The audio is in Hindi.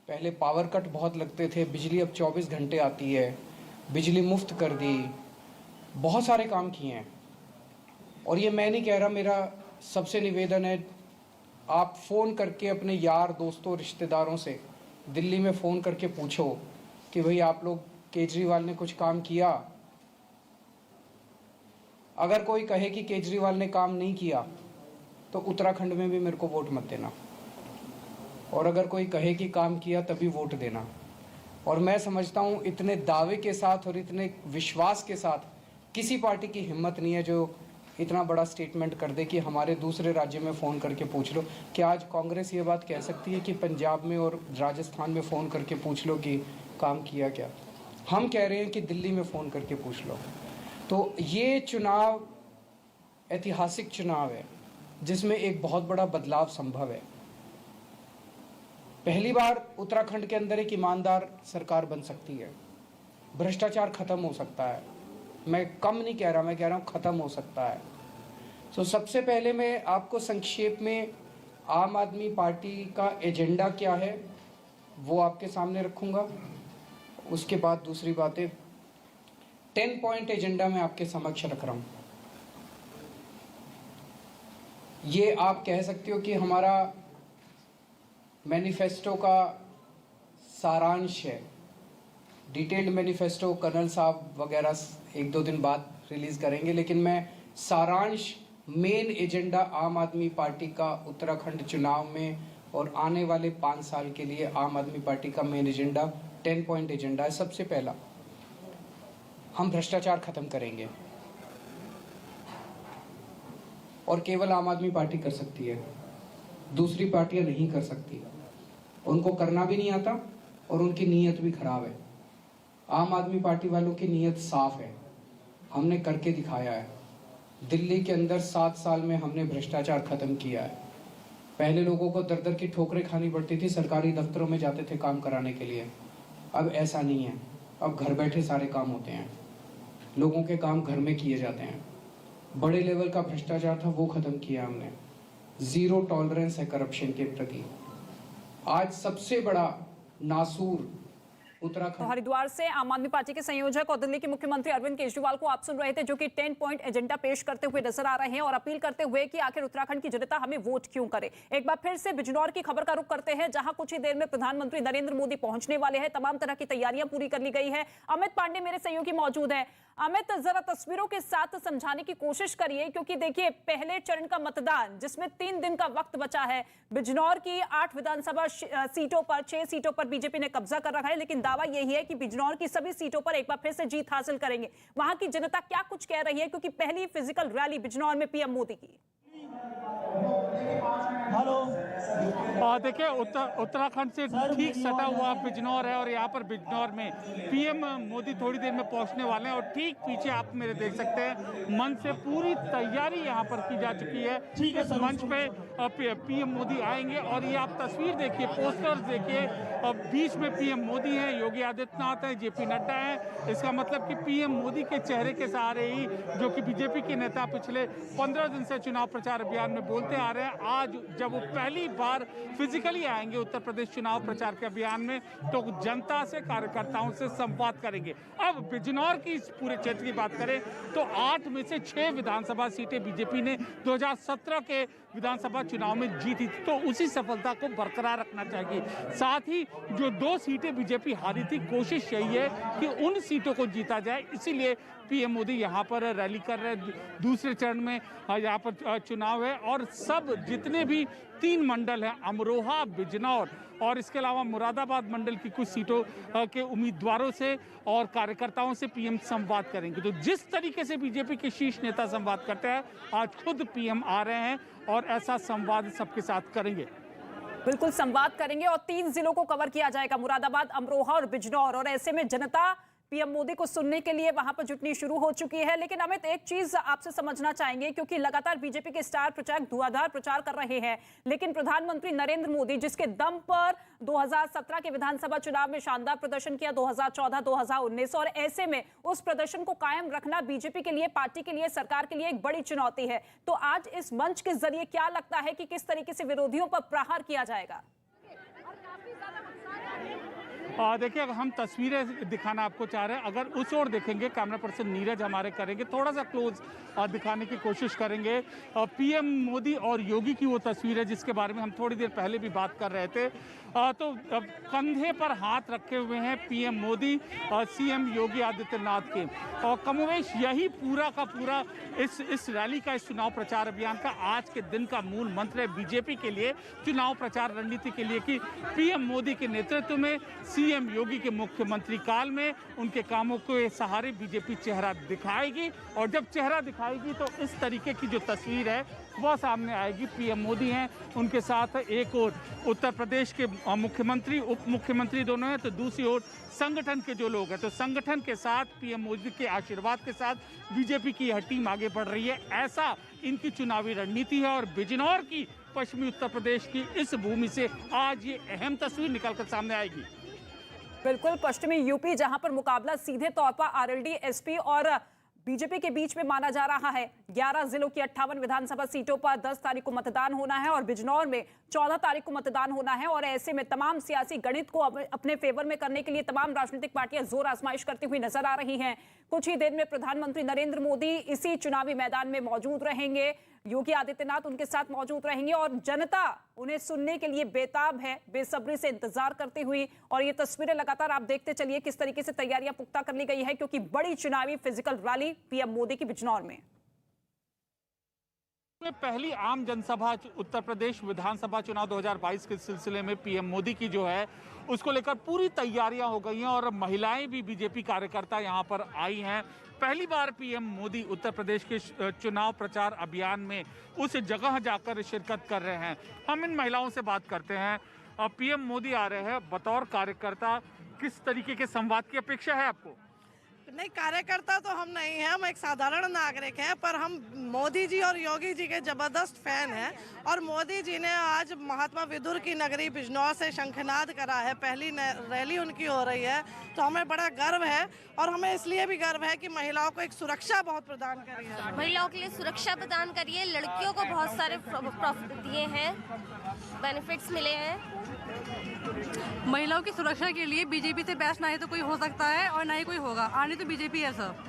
पहले पावर कट बहुत लगते थे, बिजली अब 24 घंटे आती है, बिजली मुफ्त कर दी, बहुत सारे काम किए हैं। और ये मैं नहीं कह रहा, मेरा सबसे निवेदन है, आप फ़ोन करके अपने यार दोस्तों रिश्तेदारों से दिल्ली में फ़ोन करके पूछो कि भाई आप लोग केजरीवाल ने कुछ काम किया। अगर कोई कहे कि केजरीवाल ने काम नहीं किया तो उत्तराखंड में भी मेरे को वोट मत देना, और अगर कोई कहे कि काम किया तभी वोट देना। और मैं समझता हूँ इतने दावे के साथ और इतने विश्वास के साथ किसी पार्टी की हिम्मत नहीं है जो इतना बड़ा स्टेटमेंट कर दे कि हमारे दूसरे राज्य में फ़ोन करके पूछ लो। क्या आज कांग्रेस ये बात कह सकती है कि पंजाब में और राजस्थान में फ़ोन करके पूछ लो कि काम किया क्या? हम कह रहे हैं कि दिल्ली में फ़ोन करके पूछ लो। तो ये चुनाव ऐतिहासिक चुनाव है जिसमें एक बहुत बड़ा बदलाव संभव है। पहली बार उत्तराखंड के अंदर एक ईमानदार सरकार बन सकती है, भ्रष्टाचार खत्म हो सकता है। मैं कम नहीं कह रहा, मैं कह रहा हूँ खत्म हो सकता है। तो सबसे पहले मैं आपको संक्षेप में आम आदमी पार्टी का एजेंडा क्या है वो आपके सामने रखूंगा। उसके बाद दूसरी बातें, 10 पॉइंट एजेंडा मैं आपके समक्ष रख रहा हूँ। ये आप कह सकते हो कि हमारा मैनिफेस्टो का सारांश है। डिटेल्ड मैनिफेस्टो कर्नल साहब वगैरह 1-2 दिन बाद रिलीज़ करेंगे, लेकिन मैं सारांश, मेन एजेंडा आम आदमी पार्टी का उत्तराखंड चुनाव में और आने वाले 5 साल के लिए आम आदमी पार्टी का मेन एजेंडा 10 पॉइंट एजेंडा है। सबसे पहला, हम भ्रष्टाचार खत्म करेंगे और केवल आम आदमी पार्टी कर सकती है, दूसरी पार्टियां नहीं कर सकती। उनको करना भी नहीं आता और उनकी नीयत भी खराब है। आम आदमी पार्टी वालों की नीयत साफ है, हमने करके दिखाया है। दिल्ली के अंदर 7 साल में हमने भ्रष्टाचार खत्म किया है। पहले लोगों को दर दर की ठोकरें खानी पड़ती थी, सरकारी दफ्तरों में जाते थे काम कराने के लिए। अब ऐसा नहीं है, अब घर बैठे सारे काम होते हैं, लोगों के काम घर में किए जाते हैं। बड़े लेवल का भ्रष्टाचार था वो खत्म किया हमने। जीरो टॉलरेंस है करप्शन के प्रति। आज सबसे बड़ा नासूर उत्तराखंड। तो हरिद्वार से आम आदमी पार्टी के संयोजक और दिल्ली के मुख्यमंत्री अरविंद केजरीवाल को आप सुन रहे थे, जो कि 10 पॉइंट एजेंडा पेश करते हुए नजर आ रहे हैं और अपील करते हुए कि आखिर उत्तराखंड की जनता हमें वोट क्यों करे। एक बार फिर से बिजनौर की खबर का रुख करते हैं, जहां कुछ ही देर में प्रधानमंत्री नरेंद्र मोदी पहुंचने वाले हैं। तमाम तरह की तैयारियां पूरी कर ली गई है। अमित पांडे मेरे सहयोगी मौजूद है। अमित, जरा तस्वीरों के साथ समझाने की कोशिश करिए, क्योंकि देखिए पहले चरण का मतदान जिसमें 3 दिन का वक्त बचा है, बिजनौर की 8 विधानसभा सीटों पर 6 सीटों पर बीजेपी ने कब्जा कर रखा है, लेकिन दावा यही है कि बिजनौर की सभी सीटों पर एक बार फिर से जीत हासिल करेंगे। वहां की जनता क्या कुछ कह रही है, क्योंकि पहली फिजिकल रैली बिजनौर में पीएम मोदी की। हेलो, देखिए उत्तराखंड से ठीक सटा हुआ बिजनौर है और यहाँ पर बिजनौर में पीएम मोदी थोड़ी देर में पहुँचने वाले हैं और ठीक पीछे आप मेरे देख सकते हैं मंच से पूरी तैयारी यहाँ पर की जा चुकी है। इस मंच पे पीएम मोदी आएंगे और ये आप तस्वीर देखिए, पोस्टर्स देखिए, बीच में पीएम मोदी हैं, योगी आदित्यनाथ हैं, जेपी नड्डा हैं। इसका मतलब कि पीएम मोदी के चेहरे के सहारे ही, जो कि बीजेपी के नेता पिछले 15 दिन से चुनाव प्रचार अभियान में बोलते आ रहे हैं, आज जब वो पहली बार फिजिकली आएंगे उत्तर प्रदेश चुनाव प्रचार के अभियान में, तो जनता से, कार्यकर्ताओं से संवाद करेंगे। अब बिजनौर की इस पूरे क्षेत्र की बात करें तो 8 में से 6 विधानसभा सीटें बीजेपी ने 2017 के विधानसभा चुनाव में जीती, तो उसी सफलता को बरकरार रखना चाहिए। साथ ही जो 2 सीटें बीजेपी हारी थी, कोशिश यही है कि उन सीटों को जीता जाए। इसीलिए पीएम मोदी यहाँ पर रैली कर रहे हैं। दूसरे चरण में यहाँ पर चुनाव है और सब जितने भी 3 मंडल हैं, अमरोहा, बिजनौर और इसके अलावा मुरादाबाद मंडल की कुछ सीटों के उम्मीदवारों से और कार्यकर्ताओं से पीएम संवाद करेंगे। तो जिस तरीके से बीजेपी के शीर्ष नेता संवाद करते हैं, आज खुद पीएम आ रहे हैं और ऐसा संवाद सबके साथ करेंगे। बिल्कुल संवाद करेंगे और 3 जिलों को कवर किया जाएगा, मुरादाबाद, अमरोहा और बिजनौर। और ऐसे में जनता पीएम मोदी को सुनने के लिए वहां पर जुटनी शुरू हो चुकी है। लेकिन अमित, एक चीज आपसे समझना चाहेंगे, क्योंकि लगातार बीजेपी के स्टार प्रचारक धुआंधार प्रचार कर रहे हैं, लेकिन प्रधानमंत्री नरेंद्र मोदी जिसके दम पर 2017 के विधानसभा चुनाव में शानदार प्रदर्शन किया, 2014, 2019, और ऐसे में उस प्रदर्शन को कायम रखना बीजेपी के लिए, पार्टी के लिए, सरकार के लिए एक बड़ी चुनौती है। तो आज इस मंच के जरिए क्या लगता है कि किस तरीके से विरोधियों पर प्रहार किया जाएगा? देखिए, अगर हम तस्वीरें दिखाना आपको चाह रहे हैं, अगर उस ओर देखेंगे, कैमरा पर्सन नीरज हमारे करेंगे, थोड़ा सा क्लोज दिखाने की कोशिश करेंगे। पीएम मोदी और योगी की वो तस्वीर है जिसके बारे में हम थोड़ी देर पहले भी बात कर रहे थे। तो कंधे पर हाथ रखे हुए हैं पीएम मोदी और सीएम योगी आदित्यनाथ के, और कमोवेश यही पूरा का पूरा इस रैली का, इस चुनाव प्रचार अभियान का आज के दिन का मूल मंत्र है बीजेपी के लिए, चुनाव प्रचार रणनीति के लिए, कि पीएम मोदी के नेतृत्व में, सीएम योगी के मुख्यमंत्री काल में उनके कामों के सहारे बीजेपी चेहरा दिखाएगी। और जब चेहरा दिखाएगी तो इस तरीके की जो तस्वीर है वह सामने आएगी। पीएम मोदी हैं, उनके साथ एक और उत्तर प्रदेश के मुख्यमंत्री, उप मुख्यमंत्री दोनों हैं, तो दूसरी ओर संगठन के जो लोग हैं, तो संगठन के साथ पीएम मोदी के आशीर्वाद के साथ बीजेपी की यह टीम आगे बढ़ रही है। ऐसा इनकी चुनावी रणनीति है। और बिजनौर की, पश्चिमी उत्तर प्रदेश की इस भूमि से आज ये अहम तस्वीर निकलकर सामने आएगी। बिल्कुल, पश्चिमी यूपी जहां पर मुकाबला सीधे तौर पर आरएलडी, एसपी और बीजेपी के बीच में माना जा रहा है। 11 जिलों की 58 विधानसभा सीटों पर 10 तारीख को मतदान होना है और बिजनौर में 14 तारीख को मतदान होना है। और ऐसे में तमाम सियासी गणित को अपने फेवर में करने के लिए तमाम राजनीतिक पार्टियां जोर आजमाइश करती हुई नजर आ रही हैं। कुछ ही देर में प्रधानमंत्री नरेंद्र मोदी इसी चुनावी मैदान में मौजूद रहेंगे, योगी आदित्यनाथ उनके साथ मौजूद रहेंगे और जनता उन्हें सुनने के लिए बेताब है, बेसब्री से इंतजार करती हुई। और ये तस्वीरें लगातार आप देखते चलिए किस तरीके से तैयारियां पुख्ता कर ली गई है, क्योंकि बड़ी चुनावी फिजिकल रैली पीएम मोदी की बिजनौर में। पहली आम जनसभा उत्तर प्रदेश विधानसभा चुनाव 2022 के सिलसिले में पीएम मोदी की जो है उसको लेकर पूरी तैयारियां हो गई हैं और महिलाएं भी, बीजेपी कार्यकर्ता यहां पर आई हैं। पहली बार पीएम मोदी उत्तर प्रदेश के चुनाव प्रचार अभियान में उस जगह जाकर शिरकत कर रहे हैं। हम इन महिलाओं से बात करते हैं। पीएम मोदी आ रहे हैं, बतौर कार्यकर्ता किस तरीके के संवाद की अपेक्षा है आपको? नहीं, कार्यकर्ता तो हम नहीं हैं, हम एक साधारण नागरिक हैं, पर हम मोदी जी और योगी जी के जबरदस्त फैन हैं। और मोदी जी ने आज महात्मा विदुर की नगरी बिजनौर से शंखनाद करा है, पहली रैली उनकी हो रही है, तो हमें बड़ा गर्व है। और हमें इसलिए भी गर्व है कि महिलाओं को एक सुरक्षा बहुत प्रदान करी है। महिलाओं के लिए सुरक्षा प्रदान करी है, लड़कियों को बहुत सारे प्रॉफिट दिए हैं, बेनिफिट्स मिले हैं। महिलाओं की सुरक्षा के लिए बीजेपी से बेस्ट ना ही तो कोई हो सकता है और ना ही कोई होगा। आने तो बीजेपी है सब।